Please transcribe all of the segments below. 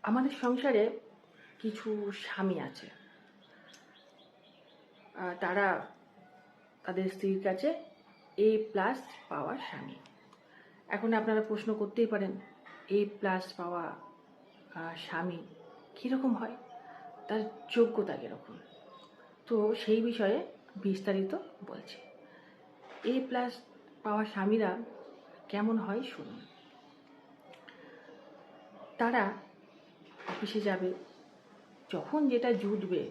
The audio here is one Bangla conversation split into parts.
আমাদের সংসারে কিছু স্বামী আছে, তারা তাদের স্ত্রীর কাছে A+ পাওয়া স্বামী। এখন আপনারা প্রশ্ন করতেই পারেন, A+ পাওয়া স্বামী কীরকম হয়, তার যোগ্যতা কীরকম। তো সেই বিষয়ে বিস্তারিত বলছি। A+ পাওয়া স্বামীরা কেমন হয় শুনুন। তারা অফিসে যাবে, যখন যেটা জুটবে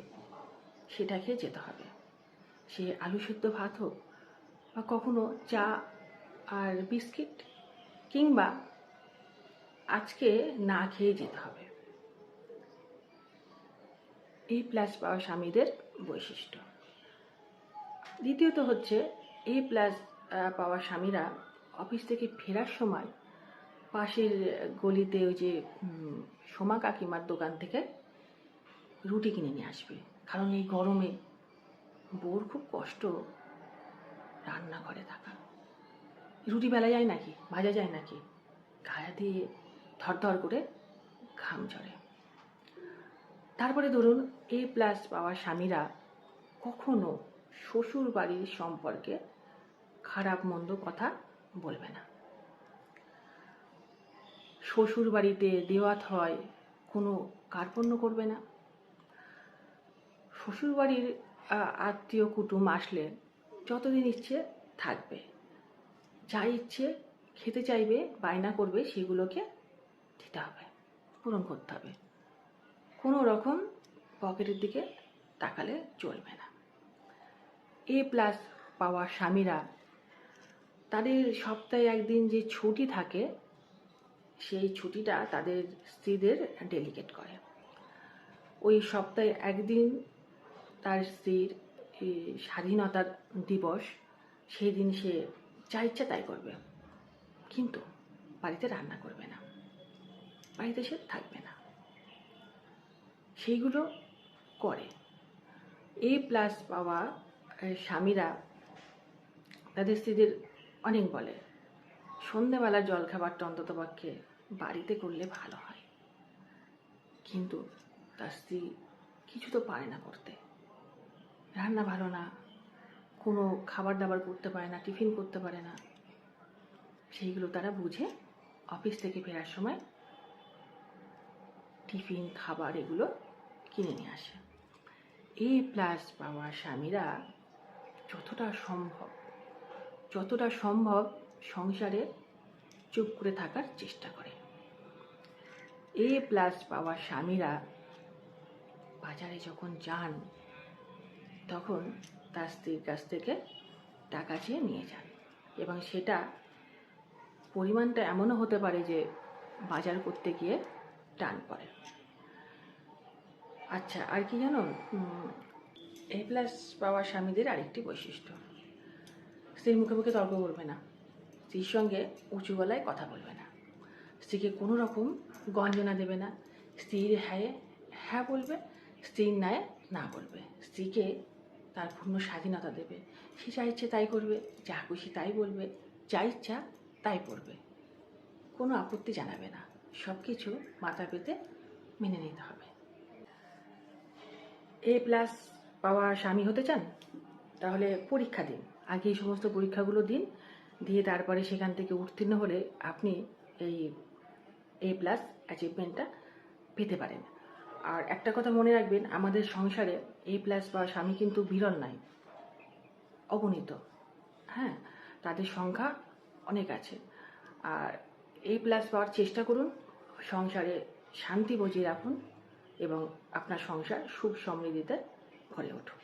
সেটা খেয়ে যেতে হবে। সে আলু সেদ্ধ ভাত হোক বা কখনো চা আর বিস্কিট, কিংবা আজকে না খেয়ে যেতে হবে। A+ পাওয়া স্বামীদের বৈশিষ্ট্য। দ্বিতীয়ত হচ্ছে, A+ পাওয়া স্বামীরা অফিস থেকে ফেরার সময় পাশের গলিতে ওই যে সোমা কাকিমার দোকান থেকে রুটি কিনে নিয়ে আসবে। কারণ এই গরমে বউর খুব কষ্ট রান্নাঘরে থাকা। রুটি বেলা যায় নাকি, ভাজা যায় নাকি, গায়ে দিয়ে ধরধর করে ঘাম ঝরে। তারপরে ধরুন, A+ পাওয়া স্বামীরা কখনো শ্বশুর বাড়ির সম্পর্কে খারাপ মন্দ কথা বলবে না। শ্বশুর বাড়িতে দেওয়াত হয় কোনো কার্পণ্য করবে না। শ্বশুর বাড়ির আত্মীয় কুটুম আসলে যতদিন ইচ্ছে থাকবে, যা ইচ্ছে খেতে চাইবে, বায়না করবে, সেগুলোকে দিতে হবে, পূরণ করতে হবে। কোনো রকম পকেটের দিকে তাকালে চলবে না। A+ পাওয়া স্বামীরা তাদের সপ্তাহে একদিন যে ছুটি থাকে, সেই ছুটিটা তাদের স্ত্রীদের ডেলিকেট করে। ওই সপ্তাহে একদিন তার স্ত্রীর স্বাধীনতার দিবস, সেই দিন সে যা ইচ্ছা তাই করবে, কিন্তু বাড়িতে রান্না করবে না, বাড়িতে সে থাকবে না। সেইগুলো করে। A+ পাওয়া স্বামীরা তাদের স্ত্রীদের অনেক বলে, সন্ধ্যেবেলা জলখাবারটা অন্ততপক্ষে বাড়িতে করলে ভালো হয়, কিন্তু তার স্ত্রী কিছু তো পারে না করতে। রান্না ভালো না, কোনো খাবার দাবার করতে পারে না, টিফিন করতে পারে না। সেইগুলো তারা বুঝে অফিস থেকে ফেরার সময় টিফিন, খাবার এগুলো কিনে নিয়ে আসে। A+ পাওয়া স্বামীরা যতটা সম্ভব সংসারে চুপ করে থাকার চেষ্টা করে। A+ পাওয়া স্বামীরা বাজারে যখন যান, তখন তার স্ত্রীর কাছ থেকে টাকা চেয়ে নিয়ে যান, এবং সেটা পরিমাণটা এমনও হতে পারে যে বাজার করতে গিয়ে টান পড়ে। আচ্ছা, আর কি জানো, A+ পাওয়া স্বামীদের আরেকটি বৈশিষ্ট্য, স্ত্রীর মুখে মুখে তর্ক করবে না, স্ত্রীর সঙ্গে উঁচু গলায় কথা বলবে না, স্ত্রীকে কোনো রকম গঞ্জনা দেবে না, স্ত্রীর হ্যাঁ হ্যাঁ বলবে, স্ত্রীর নায় না বলবে, স্ত্রীকে তার পূর্ণ স্বাধীনতা দেবে, সে যা ইচ্ছে তাই করবে, যা খুশি তাই বলবে, যা ইচ্ছা তাই পড়বে, কোনো আপত্তি জানাবে না, সব কিছু মাথা পেতে মেনে নিতে হবে। A+ পাওয়া স্বামী হতে চান? তাহলে পরীক্ষা দিন, আগে এই সমস্ত পরীক্ষাগুলো দিন, দিয়ে তারপরে সেখান থেকে উত্তীর্ণ হলে আপনি এই A+ অ্যাচিভমেন্টটা পেতে পারেন। আর একটা কথা মনে রাখবেন, আমাদের সংসারে A+ পাওয়া স্বামী কিন্তু বিরল নয়, অগণিত। হ্যাঁ, তাদের সংখ্যা অনেক আছে। আর A+ পাওয়ার চেষ্টা করুন, সংসারে শান্তি বজিয়ে রাখুন, এবং আপনার সংসার সুখ সমৃদ্ধিতে ভরে উঠুন।